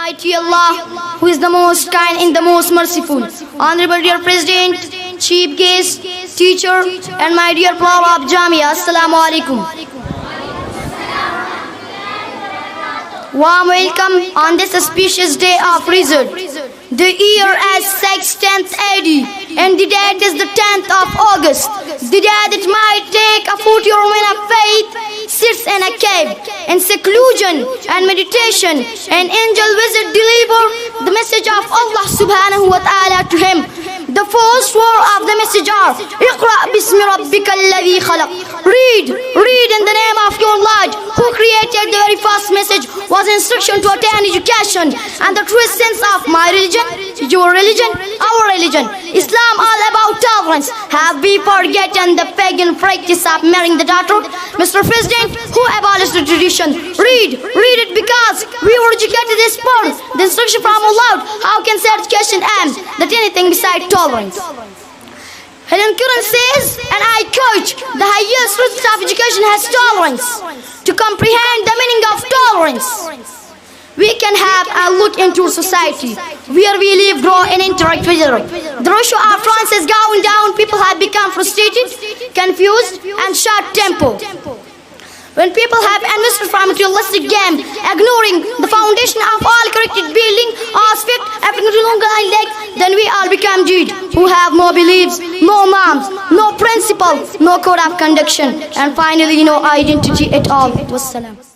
Almighty Allah, who is the most kind and the most merciful. Honorable dear President, Chief Guest, Teacher, and my dear flower of Jamiah, Assalamu alaikum. Warm welcome on this auspicious day of Rezult. The year is 610th AD, and the date is the 10th of August. The day that might take a 40-year-old of faith sits in a cave, in seclusion and meditation. An angel visit deliver the message of Allah subhanahu wa ta'ala to him. The first word of the message are, اقرأ باسم ربك الذي خلق. Read in the name of your Lord who created. The very first message was instruction to attain education and the true sense of my religion, your religion, our religion. Islam all about tolerance. Have we forgotten the pagan practice of marrying the daughter? Mr. President, who abolished the tradition? Read it because we were educated this birth. The instruction from Allah. How can say education end that anything beside tolerance? Helen Curran says, and I quote, the highest root of education has tolerance. To comprehend the meaning of tolerance, we can have a look into society where we live, grow, and interact with others. The ratio of France is going down. People have become frustrated, confused, and short-tempered. When people have invested from materialistic game, ignoring the foundation of all corrected building aspect, then we all become Jude, who have no beliefs, no norms, no principle, no code of conduct, and finally no identity at all. Wassalam.